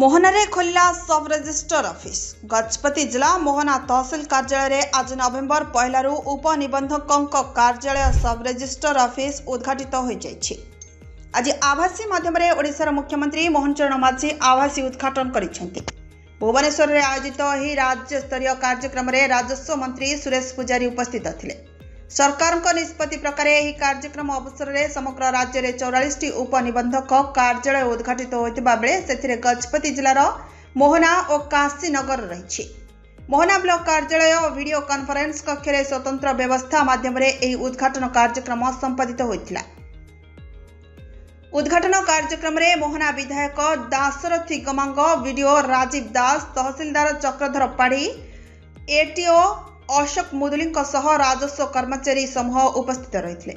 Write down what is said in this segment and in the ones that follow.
मोहनारे खोलिला सब resistor office. Gajapati जिला मोहना तहसिल कार्यालय आज नवेम्बर 1 उपनिबंधक कार्यालय सब रेजिस्टर ऑफिस उद्घाटित हो जाइछि। आज आभासी माध्यम ओडिशार मुख्यमंत्री मोहन चरण माझी आभासी उद्घाटन करिसेंति। भुवनेश्वर में आयोजित यह राज्य स्तरीय कार्यक्रम में राजस्व मंत्री सुरेश पुजारी उपस्थित थिले। सरकार निष्पत्ति प्रकार यह कार्यक्रम अवसर में समग्र राज्य में 44 उपनिबंधक कार्यालय उद्घाटित होता बेले से गजपति जिलार मोहना और काशीनगर रही। मोहना ब्लॉक कार्यालय और वीडियो कॉन्फ्रेंस कक्ष में स्वतंत्र व्यवस्था माध्यम उद्घाटन कार्यक्रम संपादित होता। उद्घाटन कार्यक्रम में मोहना विधायक दाशरथी गमांग, वीडियो राजीव दास, तहसीलदार चक्रधर पाढ़ी, एटीओ अशोक मुदुली राजस्व कर्मचारी समूह उपस्थित रही।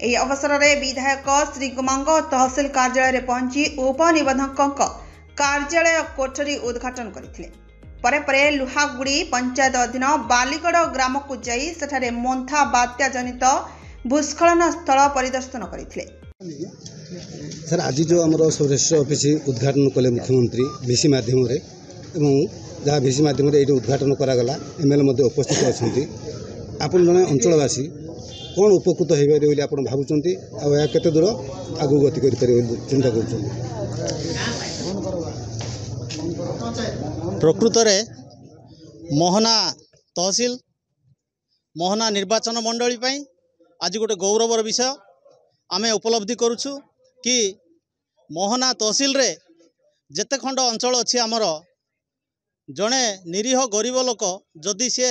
यह अवसर में विधायक श्री गमांग तहसील कार्यालय में पहुंची उपनिबंधक कार्यालय कोठरी उद्घाटन करते। लुहागुड़ी पंचायत अधीन बालीगढ़ ग्राम को जाई सेठारे मंथा बात्या जनित भूस्खलन स्थल परिदर्शन करते। सर आज जो आम सब रेजिस्टर ऑफिस उद्घाटन कले मुख्यमंत्री भिसी माध्यम जहाँ भिसी माध्यम ये उद्घाटन करागला एमएलए उपस्थित अच्छा आपन जड़े अंचलवासी कौन उपकृत हो पारे आप भावुंट आते दूर आगू गति कर चिंता कर। प्रकृत मोहना तहसील मोहना निर्वाचन मंडली आज गोटे गौरवर विषय आमे उपलब्धि करुछु कि मोहना तहसील रे जेते खंड अंचल अच्छी आमर जड़े निरीह गरीब लोक जदि सी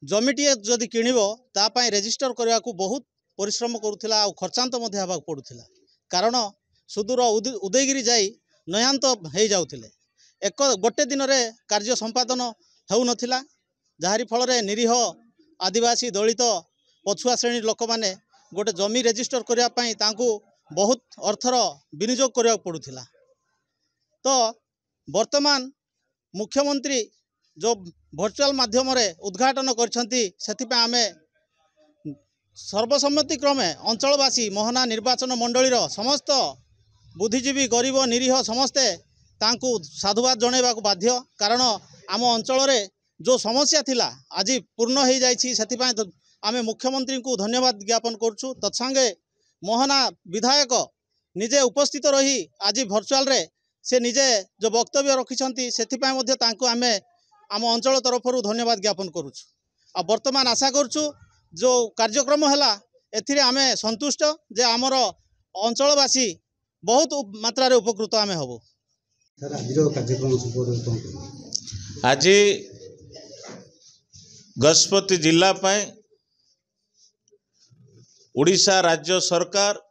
जमीटे जदि किणव तापाई रेजिस्टर करने को बहुत परिश्रम करुला और खर्चांत पड़ूला। कारण सुदूर उदयगिरी जाई नयांत हो जाउथिले एक गोटे दिन रे कार्य संपादन हो नथिला, जहारी फल रे निरीह आदिवासी दलित पछुआ श्रेणी लोक माने गोटे जमी रेजिस्टर करने तांकु बहुत अर्थर विनियोग करने पड़ूला। तो वर्तमान मुख्यमंत्री जो वर्चुअल माध्यम उद्घाटन करछंती आमे सर्वसम्मति क्रमे अंचलवासी मोहना निर्वाचन मंडलीर समस्त बुद्धिजीवी गरीब निरीह समस्ते तांकु साधुवाद जनइबा बाध्य। कारण आम अंचल जो समस्या थिला आज पूर्ण हो जाए आमे मुख्यमंत्री को धन्यवाद ज्ञापन करुछु। तत्संगे मोहना विधायक निजे उपस्थित रही आज वर्चुअल रे से निजे जो वक्तव्य रखिछंती सेथिपाई मध्ये तांको आमे आम अंचल तरफ धन्यवाद ज्ञापन करुछु। आ वर्तमान आशा करुछु जो कार्यक्रम हैला एथिरे आमे संतुष्ट जे आमर अंचलवासी बहुत मात्रा रे उपकृत आमे हबो। आज गजपति जिला पाए ओडिशा राज्य सरकार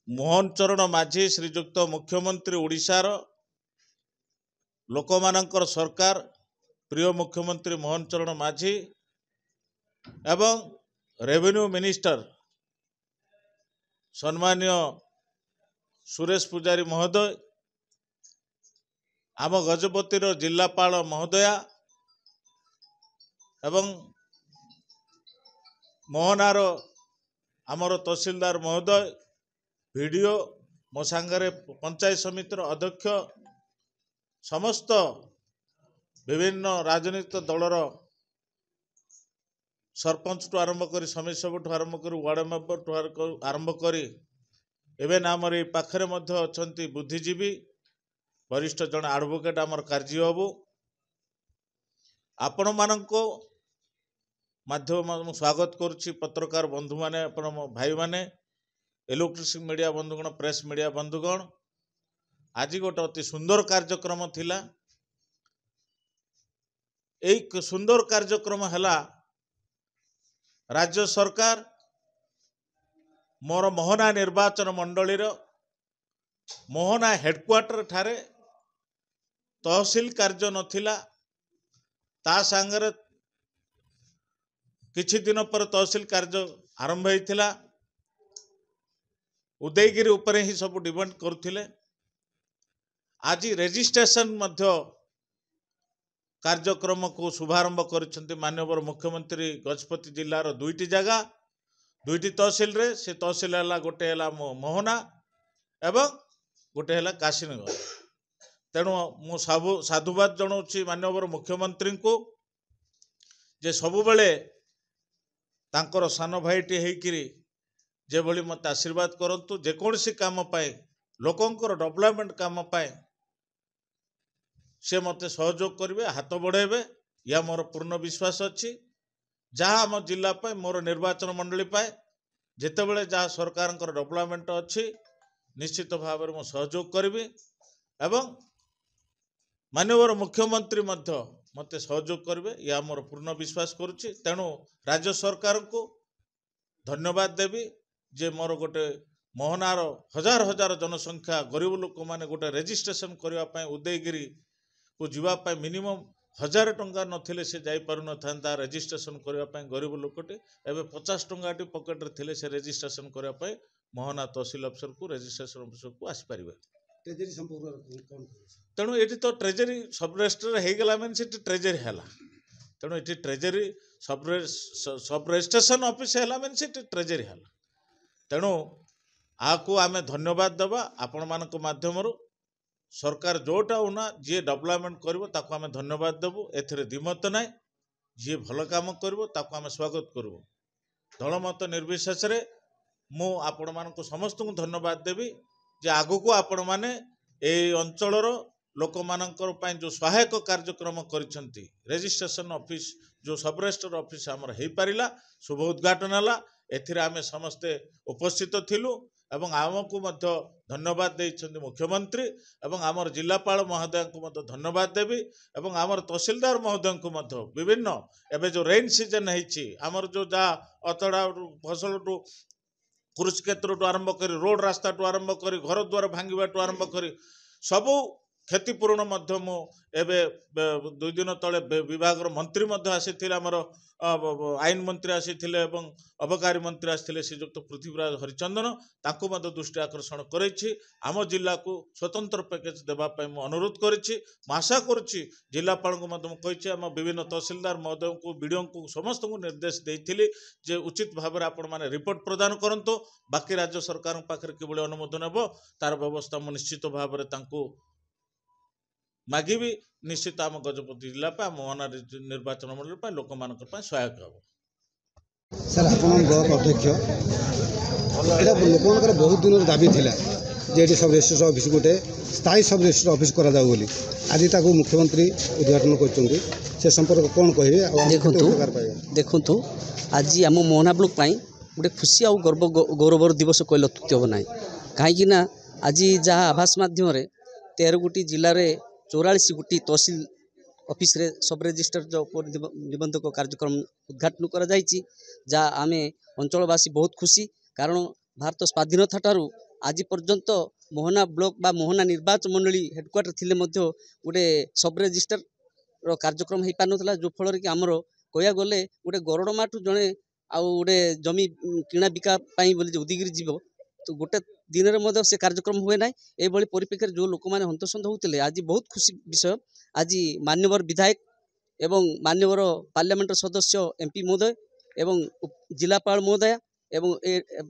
मोहन चरण माझी श्रीजुक्त मुख्यमंत्री ओडिशार लोकमानंकर सरकार प्रिय मुख्यमंत्री मोहन चरण माझी एवं रेवेन्यू मिनिस्टर सम्माननीय सुरेश पुजारी महोदय, आम गजपतिर जिलापाल महोदया एवं मोहनार आमर तहसीलदार महोदय, वीडियो मो सांगरे पंचायत समितिर अध्यक्ष समस्त विभिन्न राजनीतिक दलर सरपंच ठू आरंभ कर समिति सभा ठू आरंभ कर वार्ड मेंबर ठू आरंभ कर एवं आमर ये पाखरे अच्छा बुद्धिजीवी वरिष्ठ जन एडवोकेट आमर कार्य बाबू आपण मानक माध्यम स्वागत करुच्ची। पत्रकार बंधु माने भाई माने इलेक्ट्रिक मीडिया बंधुगण प्रेस मीडिया बंधुगण आज गोटे अति सुंदर कार्यक्रम थिला। एक सुंदर कार्यक्रम हैला राज्य सरकार मोर मोहना निर्वाचन मंडलीर मोहना हेडक्वार्टर ठारे तहसील कार्य नथिला, ता सांगरे किछि दिन पर तहसील कार्य आरंभ होइथिला। उदयगिरी उपरे ही सब डिपेंड करुथिले। आज रेजिस्ट्रेशन मध्य कार्यक्रम को शुभारंभ करिसेंति माननीय मुख्यमंत्री गजपति जिलार दुईटी जगह दुईटी तहसील रे से तहसील है गोटे है मोहना एवं गोटे है काशीनगर। तेणु मु साधुवाद जनाऊँगी माननीय मुख्यमंत्री को जे सबुबले तांकर सान भाईटी होकरी जे भली मत आशीर्वाद करंतु जेकोसी काम पाए लोकंकर डेवलपमेंट काम पाए से मत सहयोग करेंगे हाथ बढ़ेबे या मोर पूर्ण विश्वास अच्छी जहाँ आम जिला पाए मोर निर्वाचन मंडली पाए जितेबले जहाँ सरकार डेवलपमेंट अच्छी निश्चित भाव में सहयोग करी एवं माननीय मुख्यमंत्री मत सहयोग करेंगे या मोर पूर्ण विश्वास करुच्ची। तेणु राज्य सरकार को धन्यवाद देवी जे मोर गोटे मोहनार हजार हजार जनसंख्या गरीब लोक मैंने गोटे रेजिस्ट्रेशन करने उदयगिरी को जीवाई मिनिमम 1000 टंका नथिले से जाई पारु न था रेजिस्ट्रेशन करने गरीब लोकटे एवं 50 टंका पकेट थे से रेजिस्ट्रेशन करने मोहना तहसील अफसर को रेजिस्ट्रेशन अफसर को आसपारे। तेणु ये तो ट्रेजरी सब रजिस्टर होगला मैंने से ट्रेजरी है तेणु ये ट्रेजरी सब रजिस्ट्रेशन ऑफिस है मैंने से ट्रेजरी है। तेणु आपको आम धन्यवाद देवा आपण मान माध्यम सरकार जोटा होना जी डेवलपमेंट कर आम धन्यवाद देवु एथिरे द्विमत ना जी भल काम कर स्वागत करूँ दलमत निर्विशेष मु आपण मान समस्त को धन्यवाद देवी जे आगु को आपण माने ए अंचलर लोक मानकर जो सहायक कार्यक्रम करिसेंती रेजिस्ट्रेशन ऑफिस जो सब रजिस्टर ऑफिस आमर हो पारा शुभ उद्घाटन है एथिरे आमे समस्ते उपस्थित थिलु एवं आमको मध्य धन्यवाद देइछन्ति मुख्यमंत्री एवं आमर जिलापाल महोदय को मध्य धन्यवाद देवी एवं आमर तहसीलदार महोदय को मध्य विभिन्न एबे जो रेन सीजन है आमर जो जा अतड़ा फसल टू कुरुक्षेत्र आरंभ कर रोड रास्ता टू आरंभ कर घर द्वार भांगा आरंभ कर सबू क्षतिपूरण एबे 2 दिन तले विभाग मंत्री आसी आमर आईन मंत्री आसी अबकारी मंत्री आसी श्रीजुक्त पृथ्वीराज हरिचंदन ताकू दृष्टि आकर्षण करेछि आम जिला को स्वतंत्र पैकेज देवाई मु अनुरोध करेछि। आशा करुच्ची जिलापाल को कही आम विभिन्न तहसीलदार महोदय को बीडीओ को समस्त को निर्देश देइथिली जे उचित भाव में आपण माने रिपोर्ट प्रदान करंतो बाकी राज्य सरकार पाखे किभली अनुमोदन हेबो तार व्यवस्था मु निश्चित भाव में मागिबी निश्चित आम गजपति जिला मोहना निर्वाचन मंडल लोक मान सहायक हम। सर आप ब्लॉक अध्यक्ष लोक बहुत दिन दाबी थिला जे सब रजिस्ट्रेशन ऑफिस गोटे स्थायी सब रजिस्ट्रेशन ऑफिस करा जाऊ बोली आज ताको मुख्यमंत्री उद्घाटन करछन्ती से संपर्क कौन कहे देखु आज आम मोहना ब्लॉक गोटे खुशी आ गौरवर दिवस कहले अत्युक्ति हम ना कहीं आज जहाँ आभास माध्यम 13 गोटी जिले में 44 गोटी तहसील ऑफिस रे सब रजिस्टर जो निबंधक कार्यक्रम उद्घाटन करा जायछि जहाँ आम अंचलवासी बहुत खुशी कारण भारत स्वाधीनता ठारू आज पर्यंत मोहना ब्लॉक बा मोहना निर्वाचन मंडली हेडक्वार्टर थिले मध्य गोटे सब रजिस्टर रो कार्यक्रम हो पार ना जो फल कि आमर कह गले गोटे गरड़माठू जड़े आउ गोटे जमी किणा बिका बोली उदयगिरी जीव तो गोटे दिन में से कार्यक्रम हुए ना ये परिप्रेक्षी जो लोक मैंने हंतसंत होते आज बहुत खुशी विषय आज मान्यवर विधायक एवं मान्यवर पार्लियामेंट सदस्य एमपी महोदय एवं जिलापाल महोदय एवं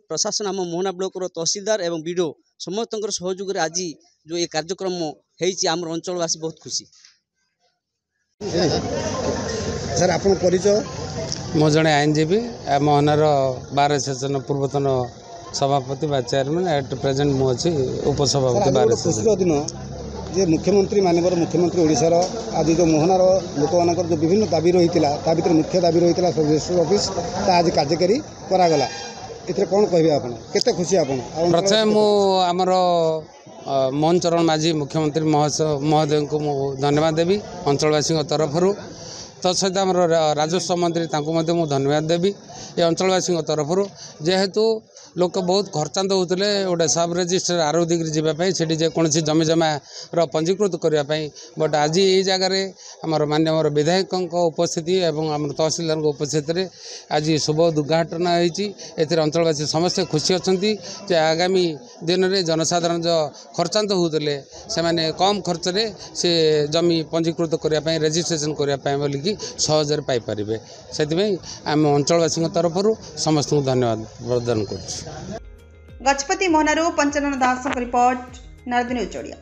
प्रशासन आम मोहना ब्लॉक तहसीलदार एवं बीडीओ समस्त सहयोग आज जो ये कार्यक्रम होती आम अंचलवासी बहुत खुशी। सर आप परिचय मो जड़े आईनजीवी मोहनार बार सेशन पूर्वतन सभापति बा चेयरमैन एट प्रेजेंट मुझे उपसभापति बार खुशी दिन जे मुख्यमंत्री माननीय मुख्यमंत्री ओडिशार आज जो मोहनार लोक मान जो विभिन्न दाबी रही है भर मुख्य दाबी रही है सब रजिस्टर ऑफिस आज कार्यकारी करागला ए कौन कहे आप केते खुशी आप प्रथम मुझर मोहन चरण माझी मुख्यमंत्री महोदय को धन्यवाद देवी अंचलवासी तरफ तत्सहित आम राजस्व मंत्री धन्यवाद देवी ये अंचलवासी तरफ जेहेतु लोक बहुत खर्चांत होते गोटे सब रजिस्टर आर दिग्री जावाई से जेकोसी जमी जमा पंजीकृत करने बट आज ये जगार आमर मान्यवर विधायक उपस्थिति और आम तहसीलदार उपस्थिति आज शुभ उद्घाटन होती अंचलवासी समस्ते खुशी अच्छा आगामी दिन में जनसाधारण जो खर्चांत होते से कम खर्च से जमी पंजीकृत करने रेजिस्ट्रेशन करने बोलिकी सहजरे पाइपर से आम अंचलवासी तरफ समस्त को धन्यवाद प्रदान कर। गजपति मोहनारू पंचानन दास रिपोर्ट ନାରଦିନ ଉଚଡ଼ିଆ।